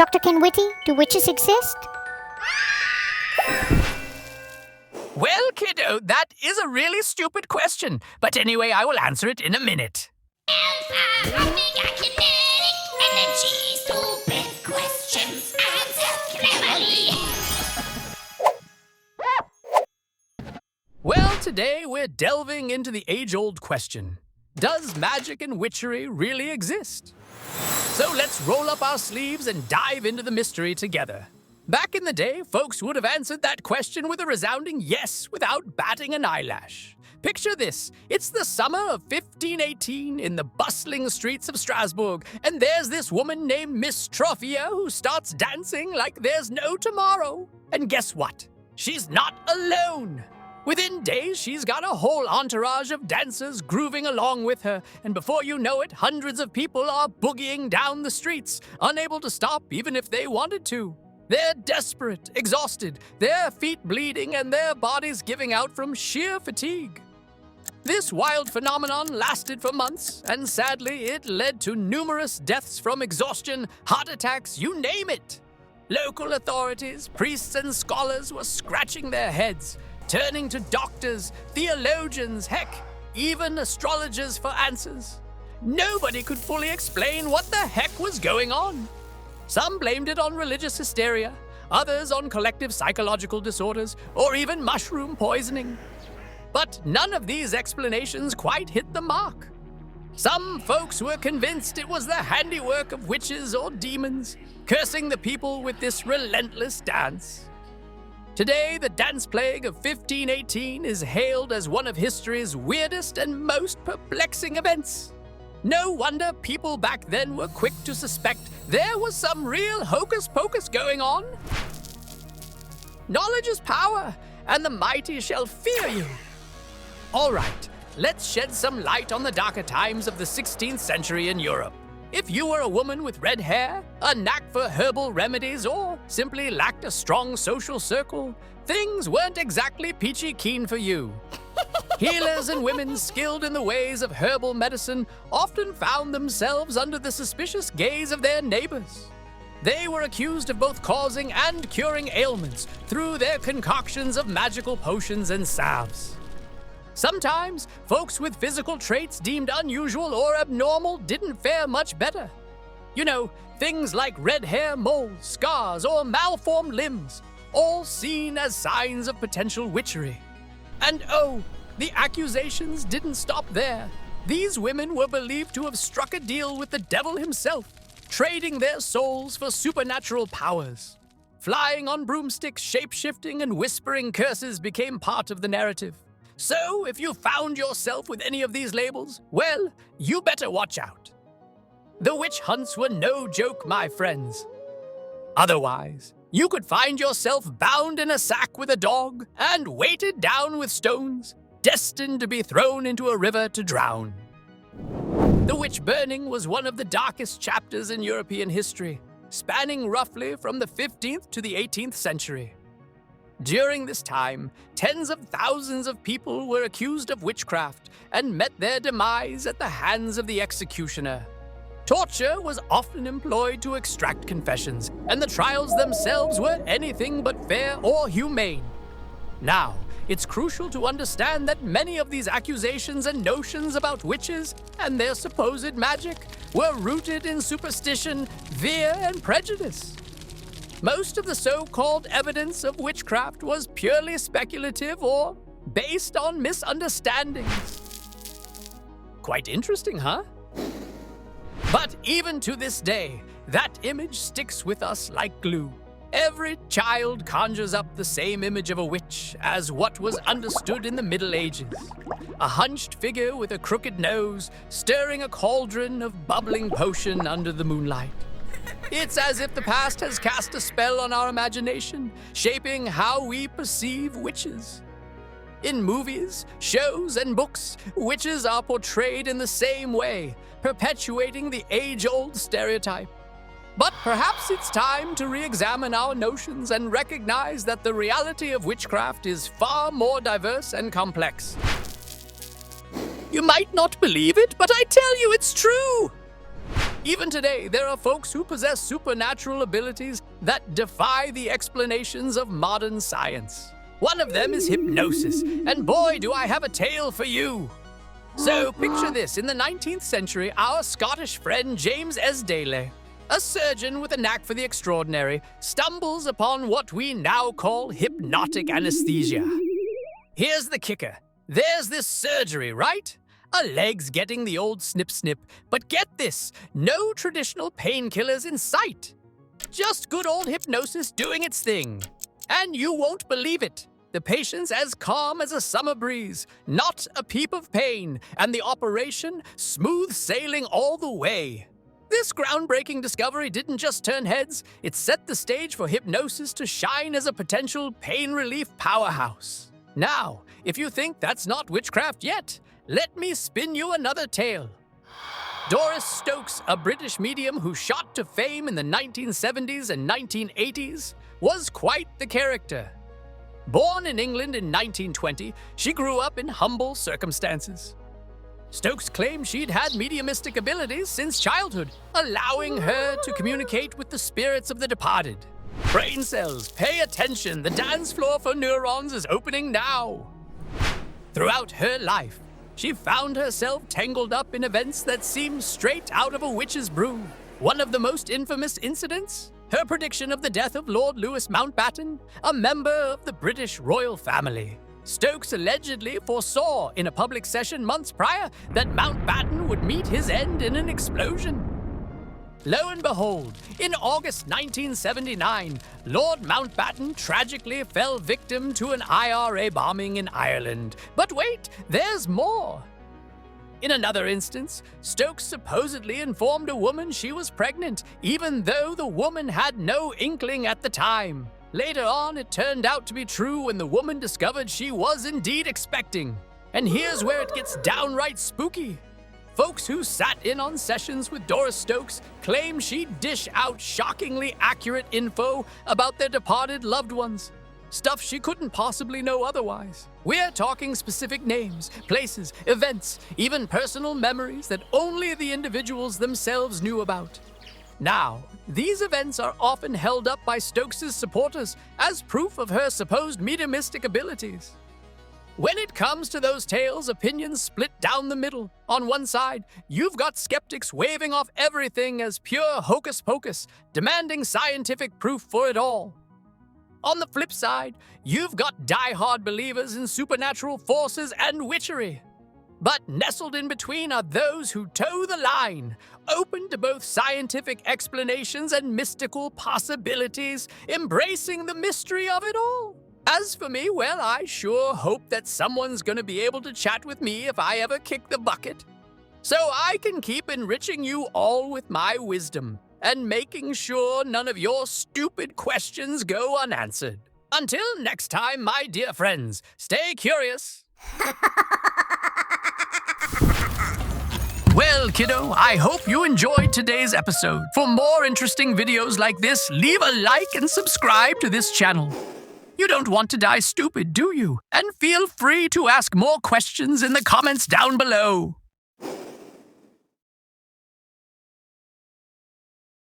Dr. Kenwitty, do witches exist? Well, kiddo, that is a really stupid question. But anyway, I will answer it in a minute. Alpha, Omega, Kinetic, Energy, stupid questions answered cleverly. Well, today we're delving into the age-old question. Does magic and witchery really exist? So let's roll up our sleeves and dive into the mystery together. Back in the day, folks would have answered that question with a resounding yes without batting an eyelash. Picture this. It's the summer of 1518 in the bustling streets of Strasbourg, and there's this woman named Miss Trophia who starts dancing like there's no tomorrow. And guess what? She's not alone. Within days, she's got a whole entourage of dancers grooving along with her, and before you know it, hundreds of people are boogieing down the streets, unable to stop even if they wanted to. They're desperate, exhausted, their feet bleeding, and their bodies giving out from sheer fatigue. This wild phenomenon lasted for months, and sadly, it led to numerous deaths from exhaustion, heart attacks, you name it. Local authorities, priests, and scholars were scratching their heads, turning to doctors, theologians, heck, even astrologers for answers. Nobody could fully explain what the heck was going on. Some blamed it on religious hysteria, others on collective psychological disorders, or even mushroom poisoning. But none of these explanations quite hit the mark. Some folks were convinced it was the handiwork of witches or demons, cursing the people with this relentless dance. Today, the dance plague of 1518 is hailed as one of history's weirdest and most perplexing events. No wonder people back then were quick to suspect there was some real hocus-pocus going on. Knowledge is power, and the mighty shall fear you. All right, let's shed some light on the darker times of the 16th century in Europe. If you were a woman with red hair, a knack for herbal remedies, or simply lacked a strong social circle, things weren't exactly peachy keen for you. Healers and women skilled in the ways of herbal medicine often found themselves under the suspicious gaze of their neighbors. They were accused of both causing and curing ailments through their concoctions of magical potions and salves. Sometimes, folks with physical traits deemed unusual or abnormal didn't fare much better. You know, things like red hair, moles, scars, or malformed limbs, all seen as signs of potential witchery. And oh, the accusations didn't stop there. These women were believed to have struck a deal with the devil himself, trading their souls for supernatural powers. Flying on broomsticks, shape-shifting, and whispering curses became part of the narrative. So, if you found yourself with any of these labels, well, you better watch out. The witch hunts were no joke, my friends. Otherwise, you could find yourself bound in a sack with a dog and weighted down with stones, destined to be thrown into a river to drown. The witch burning was one of the darkest chapters in European history, spanning roughly from the 15th to the 18th century. During this time, tens of thousands of people were accused of witchcraft and met their demise at the hands of the executioner. Torture was often employed to extract confessions, and the trials themselves were anything but fair or humane. Now, it's crucial to understand that many of these accusations and notions about witches and their supposed magic were rooted in superstition, fear, and prejudice. Most of the so-called evidence of witchcraft was purely speculative or based on misunderstandings. Quite interesting, huh? But even to this day, that image sticks with us like glue. Every child conjures up the same image of a witch as what was understood in the Middle Ages. A hunched figure with a crooked nose, stirring a cauldron of bubbling potion under the moonlight. It's as if the past has cast a spell on our imagination, shaping how we perceive witches. In movies, shows, and books, witches are portrayed in the same way, perpetuating the age-old stereotype. But perhaps it's time to re-examine our notions and recognize that the reality of witchcraft is far more diverse and complex. You might not believe it, but I tell you it's true! Even today, there are folks who possess supernatural abilities that defy the explanations of modern science. One of them is hypnosis, and boy, do I have a tale for you. So, picture this. In the 19th century, our Scottish friend James Esdaile, a surgeon with a knack for the extraordinary, stumbles upon what we now call hypnotic anesthesia. Here's the kicker. There's this surgery, right? A leg's getting the old snip-snip, but get this, no traditional painkillers in sight. Just good old hypnosis doing its thing. And you won't believe it. The patient's as calm as a summer breeze, not a peep of pain, and the operation smooth sailing all the way. This groundbreaking discovery didn't just turn heads, it set the stage for hypnosis to shine as a potential pain relief powerhouse. Now, if you think that's not witchcraft yet, let me spin you another tale. Doris Stokes, a British medium who shot to fame in the 1970s and 1980s, was quite the character. Born in England in 1920, she grew up in humble circumstances. Stokes claimed she'd had mediumistic abilities since childhood, allowing her to communicate with the spirits of the departed. Brain cells, pay attention, the dance floor for neurons is opening now. Throughout her life, she found herself tangled up in events that seemed straight out of a witch's brew. One of the most infamous incidents? Her prediction of the death of Lord Louis Mountbatten, a member of the British royal family. Stokes allegedly foresaw in a public session months prior that Mountbatten would meet his end in an explosion. Lo and behold, in August 1979, Lord Mountbatten tragically fell victim to an IRA bombing in Ireland. But wait, there's more. In another instance, Stokes supposedly informed a woman she was pregnant, even though the woman had no inkling at the time. Later on, it turned out to be true when the woman discovered she was indeed expecting. And here's where it gets downright spooky. Folks who sat in on sessions with Doris Stokes claim she'd dish out shockingly accurate info about their departed loved ones. Stuff she couldn't possibly know otherwise. We're talking specific names, places, events, even personal memories that only the individuals themselves knew about. Now, these events are often held up by Stokes' supporters as proof of her supposed mediumistic abilities. When it comes to those tales, opinions split down the middle. On one side, you've got skeptics waving off everything as pure hocus pocus, demanding scientific proof for it all. On the flip side, you've got die-hard believers in supernatural forces and witchery. But nestled in between are those who toe the line, open to both scientific explanations and mystical possibilities, embracing the mystery of it all. As for me, well, I sure hope that someone's gonna be able to chat with me if I ever kick the bucket. So I can keep enriching you all with my wisdom and making sure none of your stupid questions go unanswered. Until next time, my dear friends, stay curious. Well, kiddo, I hope you enjoyed today's episode. For more interesting videos like this, leave a like and subscribe to this channel. You don't want to die stupid, do you? And feel free to ask more questions in the comments down below.